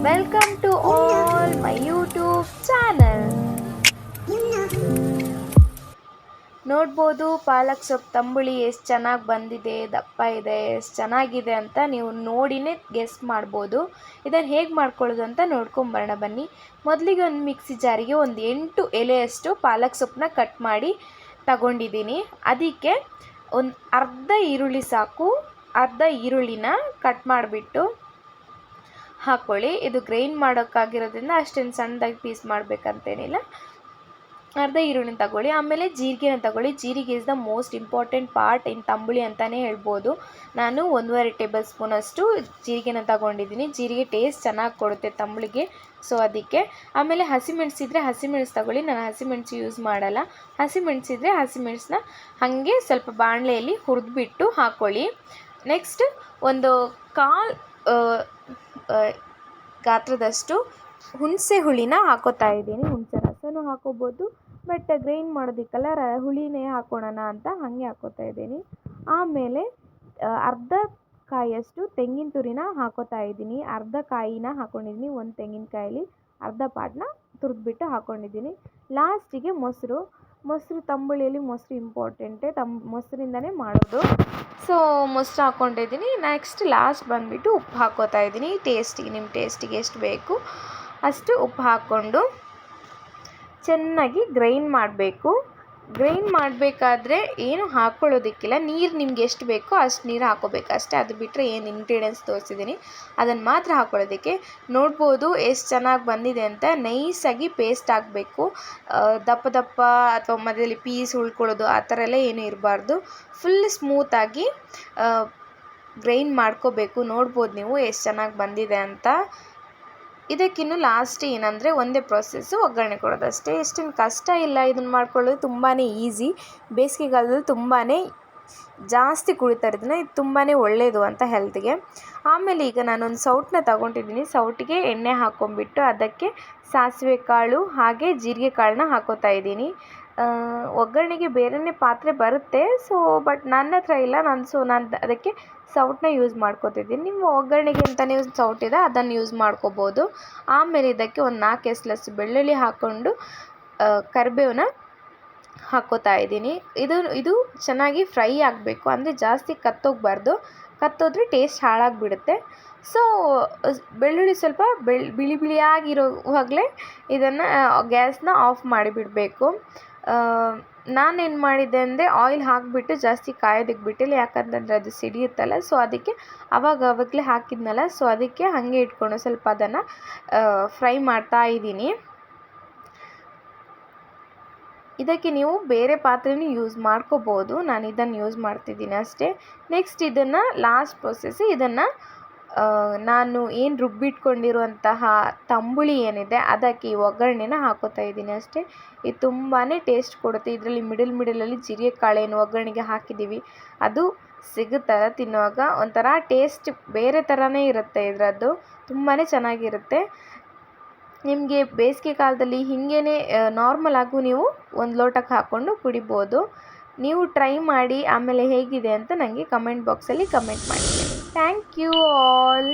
Welcome to all my YouTube channel. ನೋಡ್ಬೋದು ಪಾಲಕ್ ಸೊಪ್ಪು ತಂಬುಳಿ ಎಷ್ಟು ಚೆನ್ನಾಗಿ ಬಂದಿದೆ, ದಪ್ಪ ಇದೆ, ಎಷ್ಟು ಚೆನ್ನಾಗಿದೆ ಅಂತ ನೀವು ನೋಡಿನೇ ಗೆಸ್ ಮಾಡ್ಬೋದು. ಇದನ್ನು ಹೇಗೆ ಮಾಡ್ಕೊಳ್ಳೋದು ಅಂತ ನೋಡ್ಕೊಂಬರೋಣ ಬನ್ನಿ. ಮೊದಲಿಗೆ ಒಂದು ಮಿಕ್ಸಿ ಜಾರಿಗೆ ಒಂದು 8 ಎಲೆಯಷ್ಟು ಪಾಲಕ್ ಸೊಪ್ಪನ್ನ ಕಟ್ ಮಾಡಿ ತಗೊಂಡಿದ್ದೀನಿ. ಅದಕ್ಕೆ ಒಂದು ಅರ್ಧ ಈರುಳ್ಳಿ ಸಾಕು. ಅರ್ಧ ಈರುಳ್ಳಿನ ಕಟ್ ಮಾಡಿಬಿಟ್ಟು ಹಾಕ್ಕೊಳ್ಳಿ. ಇದು ಗ್ರೈಂಡ್ ಮಾಡೋಕ್ಕಾಗಿರೋದ್ರಿಂದ ಅಷ್ಟೇನು ಸಣ್ಣದಾಗಿ ಪೀಸ್ ಮಾಡಬೇಕಂತೇನಿಲ್ಲ. ಅರ್ಧ ಈರುಳ್ಳಿನ ತಗೊಳ್ಳಿ. ಆಮೇಲೆ ಜೀರಿಗೆನ ತಗೊಳ್ಳಿ. Jeerige is the most important part in tambuli ಅಂತಲೇ ಹೇಳ್ಬೋದು. ನಾನು 1.5 ಟೇಬಲ್ ಸ್ಪೂನಷ್ಟು ಜೀರಿಗೆನ ತಗೊಂಡಿದ್ದೀನಿ. ಜೀರಿಗೆ ಟೇಸ್ಟ್ ಚೆನ್ನಾಗಿ ಕೊಡುತ್ತೆ ತಂಬುಳಿಗೆ, ಸೊ ಅದಕ್ಕೆ. ಆಮೇಲೆ ಹಸಿಮೆಣಸಿದ್ರೆ ಹಸಿಮೆಣಸು ತಗೊಳ್ಳಿ. ನಾನು ಹಸಿಮೆಣಸು ಯೂಸ್ ಮಾಡಲ್ಲ. ಹಸಿಮೆಣಸಿದ್ರೆ ಹಸಿಮೆಣಸನ್ನ ಹಾಗೆ ಸ್ವಲ್ಪ ಬಾಣಲೆಯಲ್ಲಿ ಹುರಿದ್ಬಿಟ್ಟು ಹಾಕ್ಕೊಳ್ಳಿ. ನೆಕ್ಸ್ಟ್ ಒಂದು ಕಾಲು ಗಾತ್ರದಷ್ಟು ಹುಣಸೆ ಹುಳಿನ ಹಾಕೋತಾ ಇದ್ದೀನಿ. ಹುಣಸೆ ರಸನೂ ಹಾಕೋಬೋದು, ಬಟ್ ಗ್ರೈಂಡ್ ಮಾಡೋದಕ್ಕೆಲ್ಲ ಹುಳಿನೇ ಹಾಕೋಣ ಅಂತ ಹಾಗೆ ಹಾಕೋತಾ ಇದ್ದೀನಿ. ಆಮೇಲೆ ಅರ್ಧ ಕಾಯಿಯಷ್ಟು ತೆಂಗಿನ ತುರಿನ ಹಾಕೋತಾ ಇದ್ದೀನಿ. ಅರ್ಧ ಕಾಯಿನ ಹಾಕ್ಕೊಂಡಿದ್ದೀನಿ. ಒಂದು ತೆಂಗಿನಕಾಯಲ್ಲಿ ಅರ್ಧ ಪಾಟನ್ನ ತುರಿದ್ಬಿಟ್ಟು ಹಾಕ್ಕೊಂಡಿದ್ದೀನಿ. ಲಾಸ್ಟಿಗೆ ಮೊಸರು ತಂಬುಳಿಯಲ್ಲಿ ಮೊಸರು ಇಂಪಾರ್ಟೆಂಟೇ, ಮೊಸರಿಂದನೇ ಮಾಡೋದು. ಸೊ ಮೊಸರು ಹಾಕ್ಕೊಂಡಿದ್ದೀನಿ. ನೆಕ್ಸ್ಟ್ ಲಾಸ್ಟ್ ಬಂದುಬಿಟ್ಟು ಉಪ್ಪು ಹಾಕ್ಕೋತಾ ಇದ್ದೀನಿ. ನಿಮ್ಮ ಟೇಸ್ಟಿಗೆ ಎಷ್ಟು ಬೇಕು ಅಷ್ಟು ಉಪ್ಪು ಹಾಕ್ಕೊಂಡು ಚೆನ್ನಾಗಿ ಗ್ರೈಂಡ್ ಮಾಡಬೇಕು. ಗ್ರೈಂಡ್ ಮಾಡಬೇಕಾದ್ರೆ ಏನು ಹಾಕ್ಕೊಳ್ಳೋದಕ್ಕಿಲ್ಲ. ನೀರು ನಿಮ್ಗೆ ಎಷ್ಟು ಬೇಕೋ ಅಷ್ಟು ನೀರು ಹಾಕ್ಕೋಬೇಕು ಅಷ್ಟೇ. ಅದು ಬಿಟ್ಟರೆ ಏನು ಇಂಗ್ರೀಡಿಯೆಂಟ್ಸ್ ತೋರಿಸಿದ್ದೀನಿ ಅದನ್ನು ಮಾತ್ರ ಹಾಕ್ಕೊಳ್ಳೋದಕ್ಕೆ. ನೋಡ್ಬೋದು ಎಷ್ಟು ಚೆನ್ನಾಗಿ ಬಂದಿದೆ ಅಂತ. ನೈಸಾಗಿ ಪೇಸ್ಟ್ ಆಗಬೇಕು. ದಪ್ಪ ದಪ್ಪ ಅಥವಾ ಮಧ್ಯದಲ್ಲಿ ಪೀಸ್ ಉಳ್ಕೊಳ್ಳೋದು ಆ ಥರ ಎಲ್ಲ ಏನೂ ಇರಬಾರ್ದು. ಫುಲ್ ಸ್ಮೂತಾಗಿ ಗ್ರೈಂಡ್ ಮಾಡ್ಕೋಬೇಕು. ನೋಡ್ಬೋದು ನೀವು ಎಷ್ಟು ಚೆನ್ನಾಗಿ ಬಂದಿದೆ ಅಂತ. ಇದಕ್ಕಿನ್ನು ಲಾಸ್ಟ್ ಏನಂದರೆ ಒಂದೇ ಪ್ರೊಸೆಸ್ಸು, ಒಗ್ಗರಣೆ ಕೊಡೋದಷ್ಟೇ. ಎಷ್ಟೇನು ಕಷ್ಟ ಇಲ್ಲ. ಇದನ್ನು ಮಾಡ್ಕೊಳ್ಳೋದು ತುಂಬಾ ಈಸಿ. ಬೇಸಿಗೆಗಾಲದಲ್ಲಿ ತುಂಬಾ ಜಾಸ್ತಿ ಕುಡಿತಾರೆ ಇದನ್ನು. ಇದು ತುಂಬಾ ಒಳ್ಳೆಯದು ಅಂತ ಹೆಲ್ತ್ಗೆ. ಆಮೇಲೆ ಈಗ ನಾನೊಂದು ಸೌಟನ್ನ ತಗೊಂಡಿದ್ದೀನಿ. ಸೌಟಿಗೆ ಎಣ್ಣೆ ಹಾಕ್ಕೊಂಬಿಟ್ಟು ಅದಕ್ಕೆ ಸಾಸಿವೆ ಕಾಳು ಹಾಗೆ ಜೀರಿಗೆ ಕಾಳನ್ನ ಹಾಕೋತಾ ಇದ್ದೀನಿ. ಒಗ್ಗರಣೆಗೆ ಬೇರೆಯೇ ಪಾತ್ರೆ ಬರುತ್ತೆ, ಸೊ ಬಟ್ ನನ್ನ ಹತ್ರ ಇಲ್ಲ. ನಾನು ಅದಕ್ಕೆ ಸೌಟನ್ನ ಯೂಸ್ ಮಾಡ್ಕೋತಿದ್ದೀನಿ. ನಿಮ್ಮ ಒಗ್ಗರಣೆಗೆ ಅಂತಲೇ ಸೌಟಿದೆ, ಅದನ್ನು ಯೂಸ್ ಮಾಡ್ಕೋಬೋದು. ಆಮೇಲೆ ಇದಕ್ಕೆ ಒಂದು 4 ಎಸಲಷ್ಟು ಬೆಳ್ಳುಳ್ಳಿ ಹಾಕ್ಕೊಂಡು ಕರಿಬೇವನ್ನ ಹಾಕ್ಕೋತಾ ಇದ್ದೀನಿ. ಇದು ಚೆನ್ನಾಗಿ ಫ್ರೈ ಆಗಬೇಕು, ಅಂದರೆ ಜಾಸ್ತಿ ಕತ್ತೋಗಬಾರ್ದು. ಕತ್ತೋದ್ರೆ ಟೇಸ್ಟ್ ಹಾಳಾಗಿಬಿಡುತ್ತೆ. ಸೊ ಬೆಳ್ಳುಳ್ಳಿ ಸ್ವಲ್ಪ ಬಿಳಿ ಬಿಳಿಯಾಗಿರೋವಾಗಲೇ ಇದನ್ನು ಗ್ಯಾಸ್ನ ಆಫ್ ಮಾಡಿಬಿಡಬೇಕು. ನಾನೇನು ಮಾಡಿದ್ದೆ ಅಂದರೆ ಆಯಿಲ್ ಹಾಕಿಬಿಟ್ಟು ಜಾಸ್ತಿ ಕಾಯೋದಕ್ಕೆ ಬಿಟ್ಟಿಲ್ಲ, ಯಾಕಂತಂದರೆ ಅದು ಸಿಡಿಯುತ್ತಲ್ಲ. ಸೊ ಅದಕ್ಕೆ ಆವಾಗಲೇ ಹಾಕಿದ್ನಲ್ಲ, ಸೊ ಅದಕ್ಕೆ ಹಾಗೆ ಇಟ್ಕೊಂಡು ಸ್ವಲ್ಪ ಅದನ್ನು ಫ್ರೈ ಮಾಡ್ತಾ ಇದ್ದೀನಿ. ಇದಕ್ಕೆ ನೀವು ಬೇರೆ ಪಾತ್ರೆನೂ ಯೂಸ್ ಮಾಡ್ಕೋಬೋದು. ನಾನು ಇದನ್ನು ಯೂಸ್ ಮಾಡ್ತಿದ್ದೀನಿ ಅಷ್ಟೇ. ನೆಕ್ಸ್ಟ್ ಇದನ್ನು ಲಾಸ್ಟ್ ಪ್ರೊಸೆಸ್. ಇದನ್ನು ನಾನು ಏನು ರುಬ್ಬಿಟ್ಕೊಂಡಿರುವಂತಹ ತಂಬುಳಿ ಏನಿದೆ ಅದಕ್ಕೆ ಈ ಒಗ್ಗರಣೆನ ಹಾಕೋತಾ ಇದ್ದೀನಿ ಅಷ್ಟೇ. ಇದು ತುಂಬಾ ಟೇಸ್ಟ್ ಕೊಡುತ್ತೆ. ಇದರಲ್ಲಿ ಮಿಡಲಲ್ಲಿ ಜೀರಿಗೆ ಕಾಳೇನು ಒಗ್ಗರಣೆಗೆ ಹಾಕಿದ್ದೀವಿ, ಅದು ಸಿಗುತ್ತಲ್ಲ ತಿನ್ನುವಾಗ ಒಂಥರ ಟೇಸ್ಟ್ ಬೇರೆ ಥರನೇ ಇರುತ್ತೆ. ಇದರದ್ದು ತುಂಬಾ ಚೆನ್ನಾಗಿರುತ್ತೆ. ನಿಮಗೆ ಬೇಸಿಗೆ ಕಾಲದಲ್ಲಿ ಹೀಗೇ ನಾರ್ಮಲ್ ಆಗೂ ನೀವು ಒಂದು ಲೋಟಕ್ಕೆ ಹಾಕ್ಕೊಂಡು ಕುಡಿಬೋದು. ನೀವು ಟ್ರೈ ಮಾಡಿ ಆಮೇಲೆ ಹೇಗಿದೆ ಅಂತ ನನಗೆ ಕಮೆಂಟ್ ಬಾಕ್ಸಲ್ಲಿ ಕಮೆಂಟ್ ಮಾಡಿ. Thank you all.